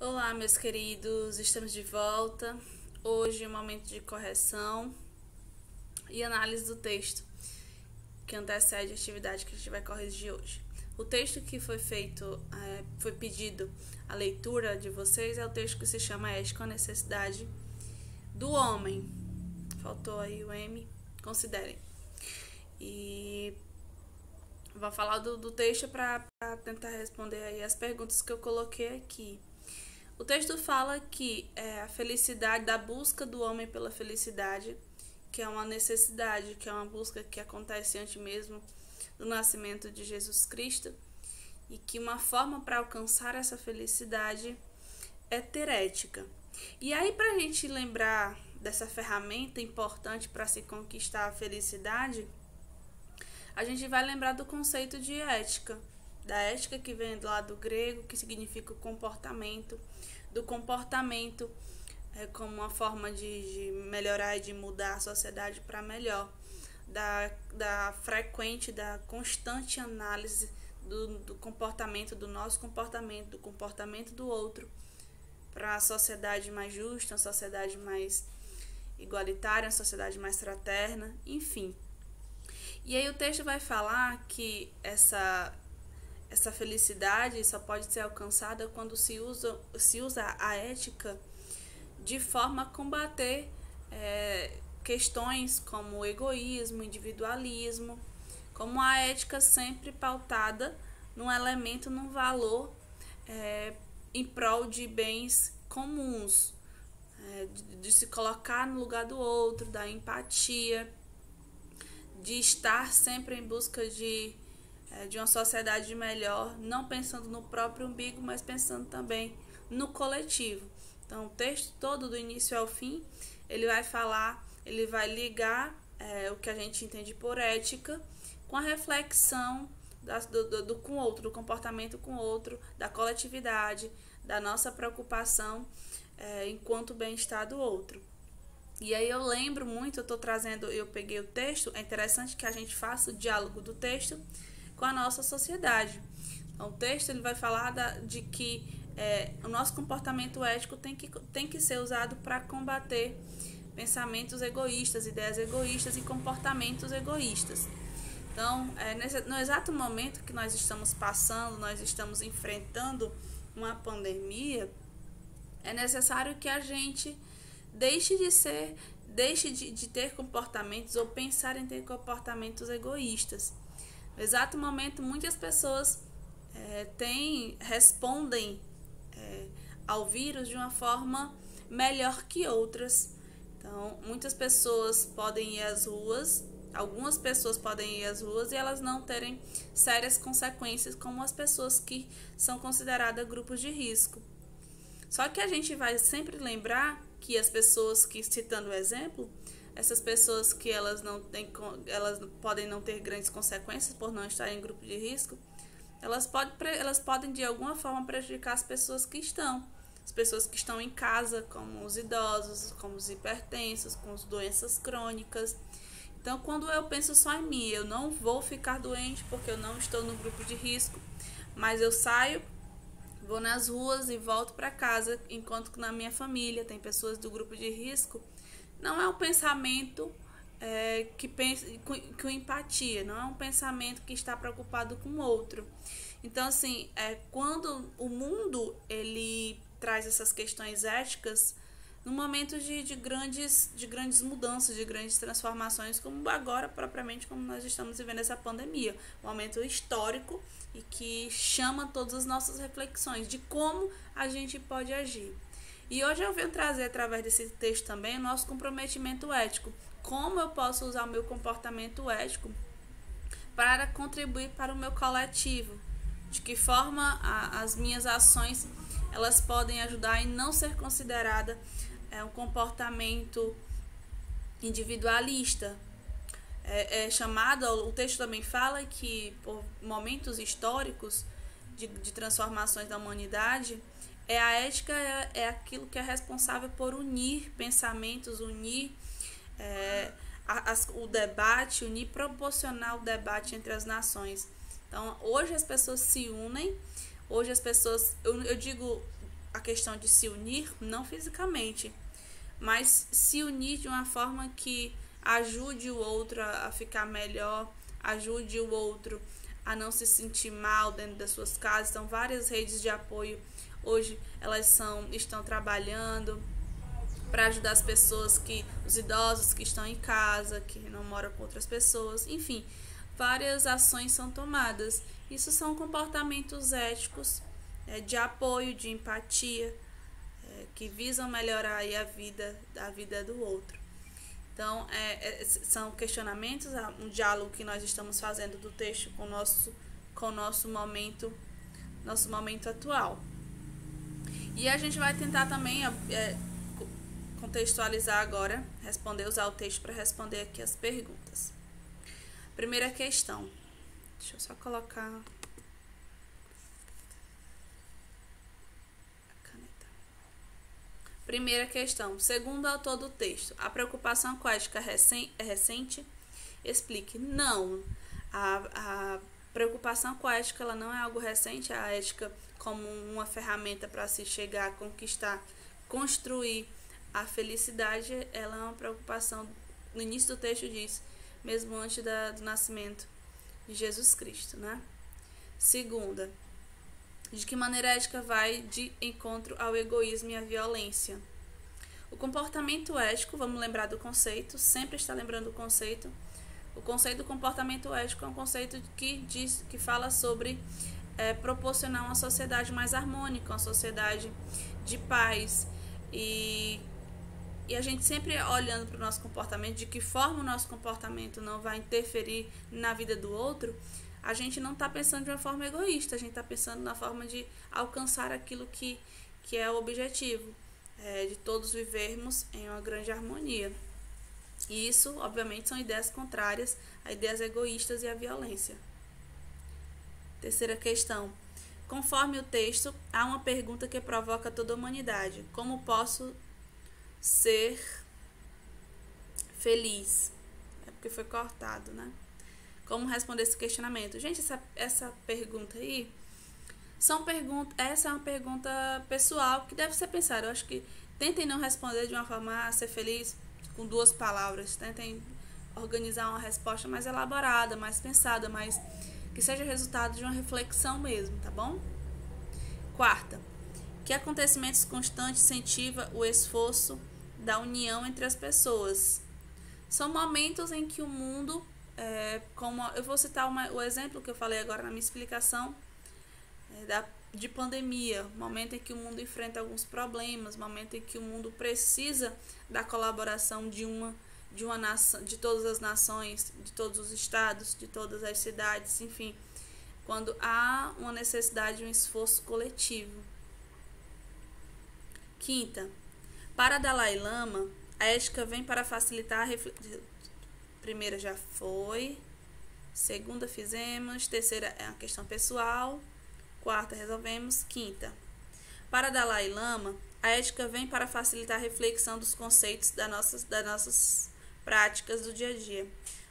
Olá, meus queridos, estamos de volta. Hoje, um momento de correção e análise do texto que antecede a atividade que a gente vai corrigir hoje. O texto que foi feito, foi pedido a leitura de vocês é o texto que se chama Ética, a necessidade do homem. Faltou aí o M, considerem. E vou falar do texto para tentar responder aí as perguntas que eu coloquei aqui. O texto fala que a felicidade, da busca do homem pela felicidade, que é uma necessidade, que é uma busca que acontece antes mesmo do nascimento de Jesus Cristo, e que uma forma para alcançar essa felicidade é ter ética. E aí, para a gente lembrar dessa ferramenta importante para se conquistar a felicidade, a gente vai lembrar do conceito de ética, da ética que vem do lado grego, que significa o comportamento, do comportamento como uma forma de melhorar e de mudar a sociedade para melhor, da frequente, da constante análise do comportamento, do nosso comportamento, do comportamento do outro, para a sociedade mais justa, uma sociedade mais igualitária, uma sociedade mais fraterna, enfim. E aí o texto vai falar que essa felicidade só pode ser alcançada quando se usa a ética de forma a combater questões como o egoísmo, individualismo, como a ética sempre pautada num elemento, num valor em prol de bens comuns, de se colocar no lugar do outro, da empatia, de estar sempre em busca de uma sociedade melhor, não pensando no próprio umbigo, mas pensando também no coletivo. Então, o texto todo, do início ao fim, ele vai falar, ele vai ligar o que a gente entende por ética com a reflexão com o outro, do comportamento com o outro, da coletividade, da nossa preocupação enquanto bem-estar do outro. E aí eu lembro muito, eu peguei o texto, é interessante que a gente faça o diálogo do texto com a nossa sociedade. Então, o texto ele vai falar de que o nosso comportamento ético tem que ser usado para combater pensamentos egoístas, ideias egoístas e comportamentos egoístas. Então, no exato momento que nós estamos passando, nós estamos enfrentando uma pandemia, é necessário que a gente deixe de ter comportamentos ou pensar em ter comportamentos egoístas. No exato momento, muitas pessoas respondem ao vírus de uma forma melhor que outras. Então, muitas pessoas podem ir às ruas, algumas pessoas podem ir às ruas e elas não terem sérias consequências, como as pessoas que são consideradas grupos de risco. Só que a gente vai sempre lembrar que as pessoas que, citando o exemplo, essas pessoas que elas podem não ter grandes consequências por não estarem em grupo de risco, elas podem de alguma forma prejudicar as pessoas que estão em casa, como os idosos, como os hipertensos, com as doenças crônicas. Então, quando eu penso só em mim, eu não vou ficar doente porque eu não estou no grupo de risco, mas eu saio, vou nas ruas e volto para casa, enquanto que na minha família tem pessoas do grupo de risco. Não é um pensamento que pensa com empatia, não é um pensamento que está preocupado com o outro. Então, assim, quando o mundo ele traz essas questões éticas no momento de grandes mudanças, de grandes transformações, como agora, propriamente, como nós estamos vivendo essa pandemia, um momento histórico e que chama todas as nossas reflexões de como a gente pode agir. E hoje eu venho trazer, através desse texto também, o nosso comprometimento ético. Como eu posso usar o meu comportamento ético para contribuir para o meu coletivo? De que forma as minhas ações elas podem ajudar e não ser considerada um comportamento individualista. O texto também fala que por momentos históricos de transformações da humanidade, a ética é aquilo que é responsável por unir pensamentos, unir o debate, proporcionar o debate entre as nações. Então, hoje as pessoas se unem, hoje as pessoas, eu digo a questão de se unir, não fisicamente, mas se unir de uma forma que ajude o outro a ficar melhor, ajude o outro a não se sentir mal dentro das suas casas. Então, várias redes de apoio hoje estão trabalhando para ajudar as pessoas, os idosos que estão em casa, que não moram com outras pessoas, enfim, várias ações são tomadas. Isso são comportamentos éticos, de apoio, de empatia, que visam melhorar aí a vida do outro. Então, são questionamentos, um diálogo que nós estamos fazendo do texto com o nosso momento atual. E a gente vai tentar também contextualizar agora, usar o texto para responder aqui as perguntas. Primeira questão. Deixa eu só colocar a caneta. Primeira questão. Segundo o autor do texto, a preocupação com a ética é recente? Explique. Não. A preocupação com a ética ela não é algo recente. A ética como uma ferramenta para se chegar a conquistar, construir a felicidade, ela é uma preocupação, no início do texto diz, mesmo antes do nascimento de Jesus Cristo, né? Segunda, de que maneira a ética vai de encontro ao egoísmo e à violência? O comportamento ético, vamos lembrar do conceito, sempre está lembrando o conceito. O conceito do comportamento ético é um conceito que fala sobre proporcionar uma sociedade mais harmônica, uma sociedade de paz. E a gente sempre olhando para o nosso comportamento, de que forma o nosso comportamento não vai interferir na vida do outro, a gente não está pensando de uma forma egoísta, a gente está pensando na forma de alcançar aquilo que é o objetivo, de todos vivermos em uma grande harmonia. E isso, obviamente, são ideias contrárias a ideias egoístas e à violência. Terceira questão. Conforme o texto, há uma pergunta que provoca toda a humanidade. Como posso ser feliz? É porque foi cortado, né? Como responder esse questionamento? Gente, essa pergunta aí essa é uma pergunta pessoal que deve ser pensada. Eu acho que tentem não responder de uma forma ser feliz com 2 palavras. Tentem organizar uma resposta mais elaborada, mais pensada, mais que seja resultado de uma reflexão mesmo, tá bom? Quarta, que acontecimentos constantes incentiva o esforço da união entre as pessoas? São momentos em que o mundo, como eu vou citar o exemplo que eu falei agora na minha explicação, de pandemia, momento em que o mundo enfrenta alguns problemas, momento em que o mundo precisa da colaboração de uma nação, de todas as nações, de todos os estados, de todas as cidades, enfim, quando há uma necessidade de um esforço coletivo. Quinta, para Dalai Lama, a ética vem para facilitar a reflexão. Primeira já foi, segunda fizemos, terceira é uma questão pessoal, quarta resolvemos, quinta. Para Dalai Lama, a ética vem para facilitar a reflexão dos conceitos das nossas práticas do dia a dia.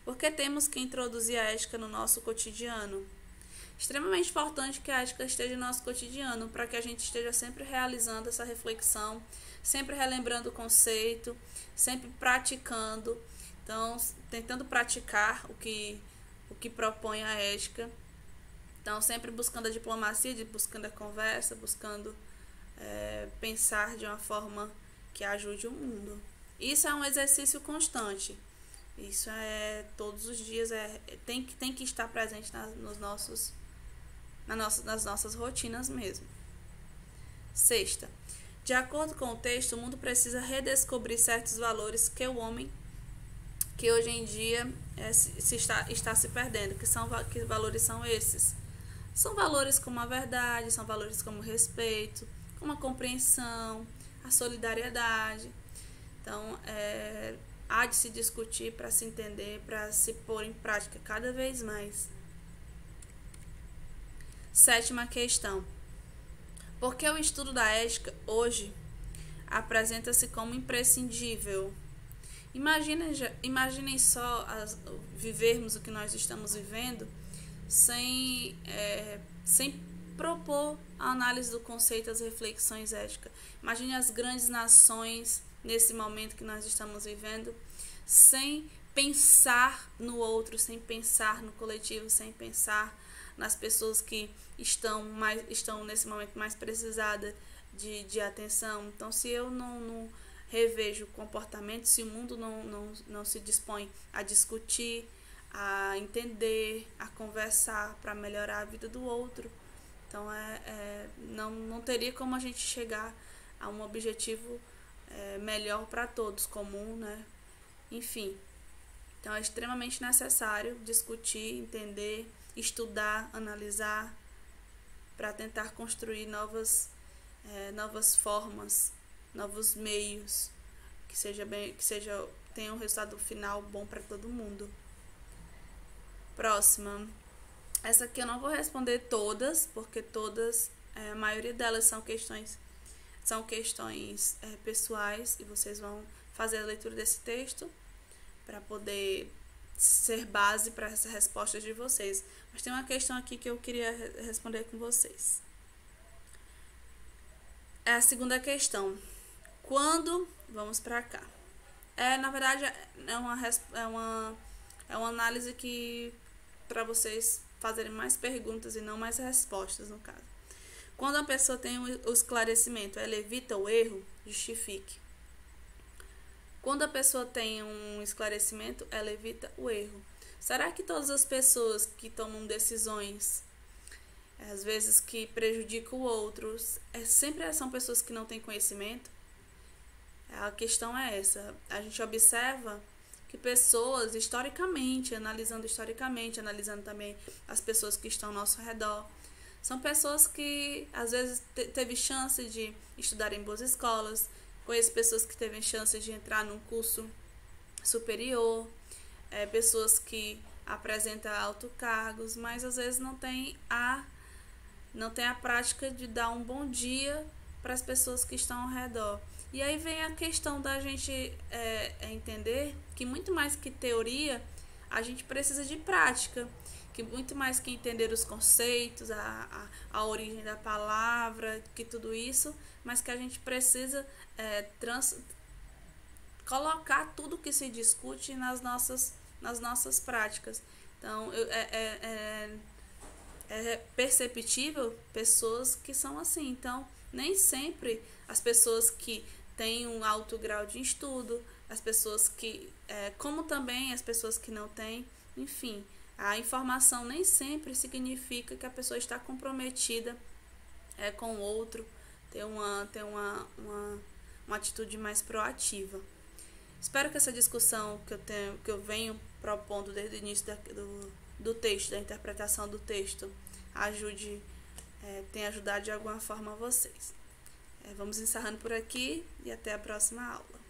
Por que temos que introduzir a ética no nosso cotidiano? Extremamente importante que a ética esteja no nosso cotidiano, para que a gente esteja sempre realizando essa reflexão, sempre relembrando o conceito, sempre praticando. Então, tentando praticar o que propõe a ética. Então, sempre buscando a diplomacia, buscando a conversa, buscando pensar de uma forma que ajude o mundo. Isso é um exercício constante. Isso é todos os dias, tem que estar presente nas nossas rotinas mesmo. Sexta, de acordo com o texto, o mundo precisa redescobrir certos valores que o homem, que hoje em dia está se perdendo. Que valores são esses? São valores como a verdade, são valores como o respeito, como a compreensão, a solidariedade. Então, há de se discutir para se entender, para se pôr em prática cada vez mais. Sétima questão. Por que o estudo da ética hoje apresenta-se como imprescindível? Imaginem só vivermos o que nós estamos vivendo sem propor a análise do conceito, as reflexões éticas. Imagine as grandes nações nesse momento que nós estamos vivendo, sem pensar no outro, sem pensar no coletivo, sem pensar nas pessoas que estão nesse momento mais precisadas de atenção. Então, se eu não revejo o comportamento, se o mundo não se dispõe a discutir, a entender, a conversar para melhorar a vida do outro, então não teria como a gente chegar a um objetivo melhor para todos, comum, né? Enfim, então é extremamente necessário discutir, entender, estudar, analisar, para tentar construir novas formas, novos meios que tenham um resultado final bom para todo mundo. Próxima. Essa aqui eu não vou responder todas, porque todas, a maioria delas são questões pessoais, e vocês vão fazer a leitura desse texto para poder ser base para essas respostas de vocês. Mas tem uma questão aqui que eu queria responder com vocês. É a segunda questão. Quando... Vamos para cá. Na verdade, é uma análise que para vocês fazerem mais perguntas e não mais respostas, no caso. Quando a pessoa tem o esclarecimento, ela evita o erro? Justifique. Quando a pessoa tem um esclarecimento, ela evita o erro. Será que todas as pessoas que tomam decisões, às vezes que prejudicam outros, sempre são pessoas que não têm conhecimento? A questão é essa. A gente observa que pessoas, analisando também as pessoas que estão ao nosso redor, são pessoas que às vezes teve chance de estudar em boas escolas. Conheço pessoas que teve chance de entrar num curso superior, pessoas que apresentam altos cargos, mas às vezes não tem a prática de dar um bom dia para as pessoas que estão ao redor. E aí vem a questão da gente entender que muito mais que teoria, a gente precisa de prática, que muito mais que entender os conceitos, a origem da palavra, que tudo isso, mas que a gente precisa colocar tudo que se discute nas nossas práticas. Então, é perceptível pessoas que são assim. Então, nem sempre as pessoas que têm um alto grau de estudo, as pessoas que, como também as pessoas que não têm, enfim, a informação nem sempre significa que a pessoa está comprometida com o outro, ter uma atitude mais proativa. Espero que essa discussão que eu venho propondo desde o início do texto, da interpretação do texto, tenha ajudado de alguma forma vocês. Vamos encerrando por aqui e até a próxima aula.